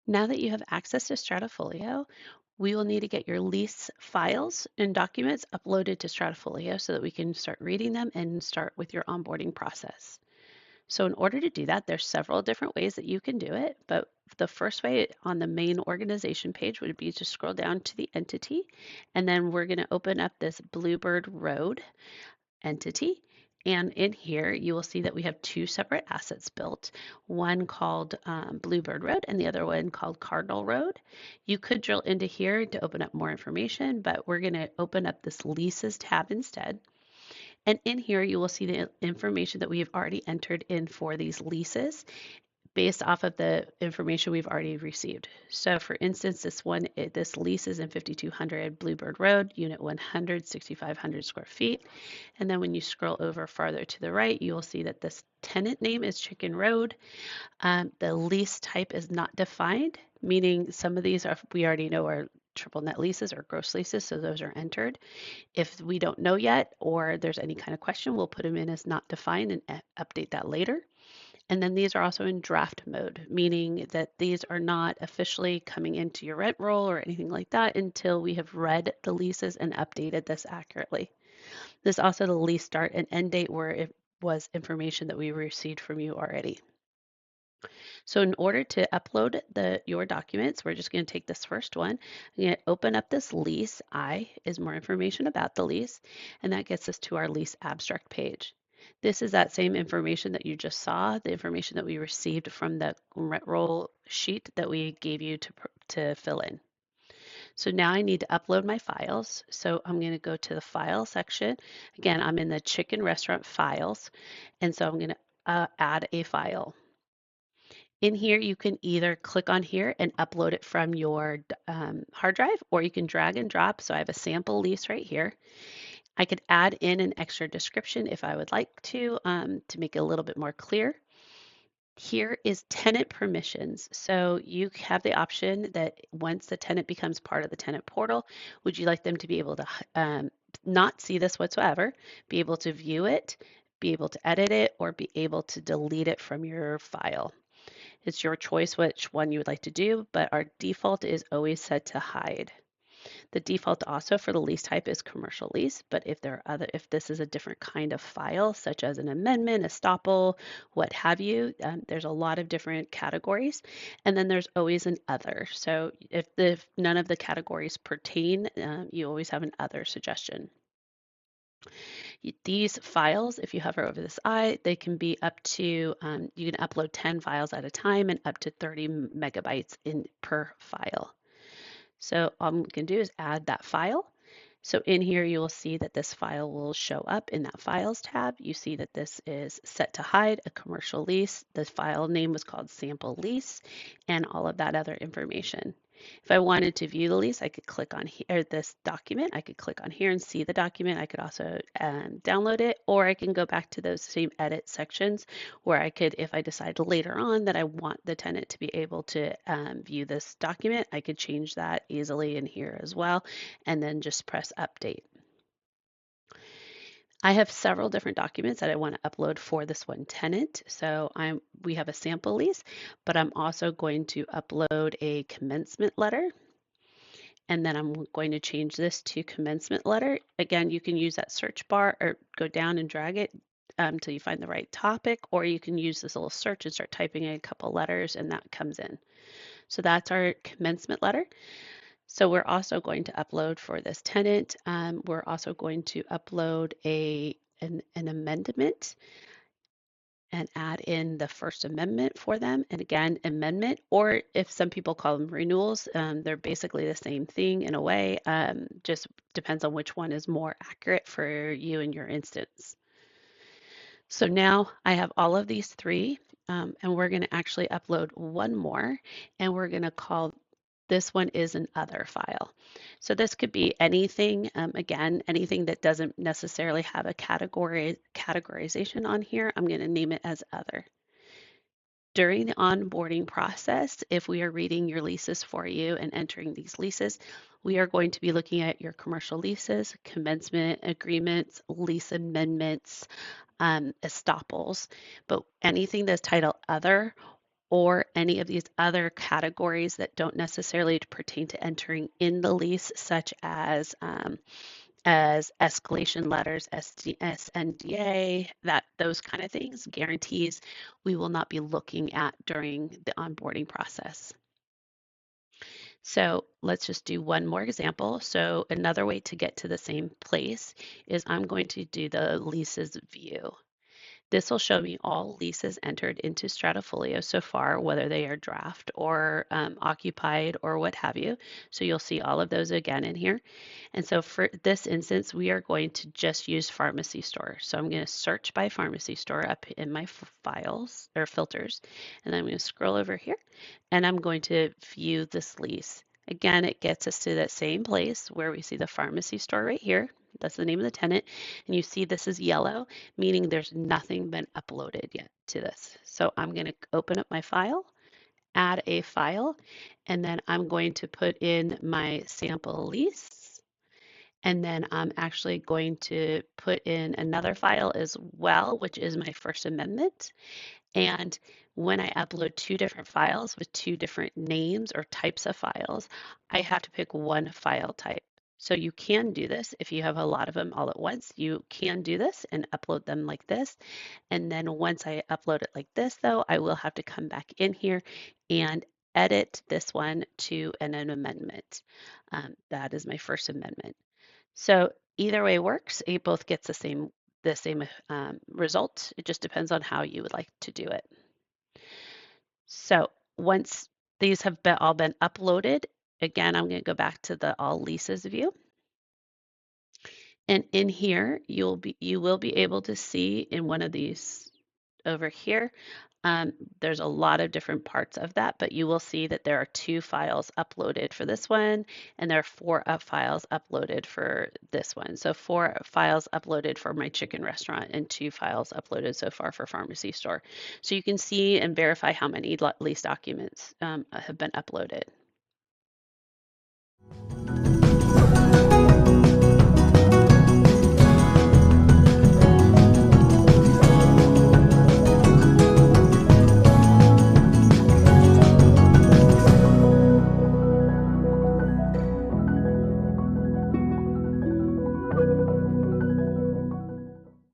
Now that you have access to STRATAFOLIO, we will need to get your lease files and documents uploaded to STRATAFOLIO so that we can start reading them and start with your onboarding process. So in order to do that, there's several different ways that you can do it, but the first way on the main organization page would be to scroll down to the entity, and then we're going to open up this Bluebird Road entity. And in here, you will see that we have two separate assets built, one called Bluebird Road and the other one called Cardinal Road. You could drill into here to open up more information, but we're going to open up this Leases tab instead. And in here, you will see the information that we have already entered in for these leases based off of the information we've already received. So for instance, this lease is in 5200 Bluebird Road, Unit 100, 6,500 square feet. And then when you scroll over farther to the right, you will see that this tenant name is Chicken Road. The lease type is not defined, meaning some of these we already know are triple net leases or gross leases, so those are entered. If we don't know yet or there's any kind of question, we'll put them in as not defined and update that later. And then these are also in draft mode, meaning that these are not officially coming into your rent roll or anything like that until we have read the leases and updated this accurately. This is also the lease start and end date where it was information that we received from you already. So in order to upload your documents, we're just going to take this first one. I'm going to open up this lease. I is more information about the lease, and that gets us to our lease abstract page. This is that same information that you just saw, the information that we received from the rent roll sheet that we gave you to fill in. So now I need to upload my files. So I'm going to go to the file section. Again, I'm in the chicken restaurant files, and so I'm going to add a file. In here, you can either click on here and upload it from your hard drive, or you can drag and drop. So I have a sample lease right here. I could add in an extra description if I would like to make it a little bit more clear. Here is tenant permissions. So you have the option that once the tenant becomes part of the tenant portal, would you like them to be able to not see this whatsoever, be able to view it, be able to edit it, or be able to delete it from your file? It's your choice which one you would like to do, but our default is always set to hide. The default also for the lease type is commercial lease, but if this is a different kind of file, such as an amendment, estoppel, what have you, there's a lot of different categories. And then there's always an other. So if none of the categories pertain, you always have an other suggestion. These files, if you hover over this eye, they can be up to, you can upload 10 files at a time and up to 30 megabytes per file. So all I'm going to do is add that file. So in here, you will see that this file will show up in that Files tab. You see that this is set to hide a commercial lease. The file name was called Sample Lease and all of that other information. If I wanted to view the lease, I could click on here, this document. I could click on here and see the document. I could also download it, or I can go back to those same edit sections where I could, if I decide later on that I want the tenant to be able to view this document, I could change that easily in here as well, and then just press update. I have several different documents that I want to upload for this one tenant. So we have a sample lease, but I'm also going to upload a commencement letter. And then I'm going to change this to commencement letter. Again, you can use that search bar or go down and drag it until you find the right topic, or you can use this little search and start typing in a couple letters and that comes in. So that's our commencement letter. So we're also going to upload for this tenant. We're also going to upload an amendment and add in the First Amendment for them. And again, amendment, or if some people call them renewals, they're basically the same thing in a way, just depends on which one is more accurate for you in your instance. So now I have all of these three, and we're going to actually upload one more, and we're going to call this one is an other file. So this could be anything, again, anything that doesn't necessarily have a categorization on here. I'm going to name it as other. During the onboarding process, if we are reading your leases for you and entering these leases, we are going to be looking at your commercial leases, commencement agreements, lease amendments, estoppels, but anything that's titled other or any of these other categories that don't necessarily pertain to entering in the lease, such as escalation letters, SNDA, those kind of things, guarantees, we will not be looking at during the onboarding process. So let's just do one more example. So another way to get to the same place is I'm going to do the leases view. This will show me all leases entered into STRATAFOLIO so far, whether they are draft or occupied or what have you. So you'll see all of those again in here. And so for this instance, we are going to just use pharmacy store. So I'm going to search by pharmacy store up in my files or filters. And then I'm going to scroll over here and I'm going to view this lease. Again, it gets us to that same place where we see the pharmacy store right here. That's the name of the tenant. And you see this is yellow, meaning there's nothing been uploaded yet to this. So I'm going to open up my file, add a file, and then I'm going to put in my sample lease. And then I'm actually going to put in another file as well, which is my first amendment. And when I upload two different files with two different names or types of files, I have to pick one file type. So you can do this if you have a lot of them all at once. You can do this and upload them like this. And then once I upload it like this, though, I will have to come back in here and edit this one to an amendment. That is my first amendment. So either way works. It both gets the same result. It just depends on how you would like to do it. So once these have all been uploaded, again, I'm going to go back to the all leases view. And in here, you will be able to see in one of these over here, there's a lot of different parts of that, but you will see that there are two files uploaded for this one, and there are four files uploaded for this one. So 4 files uploaded for my chicken restaurant and 2 files uploaded so far for pharmacy store. So you can see and verify how many lease documents have been uploaded.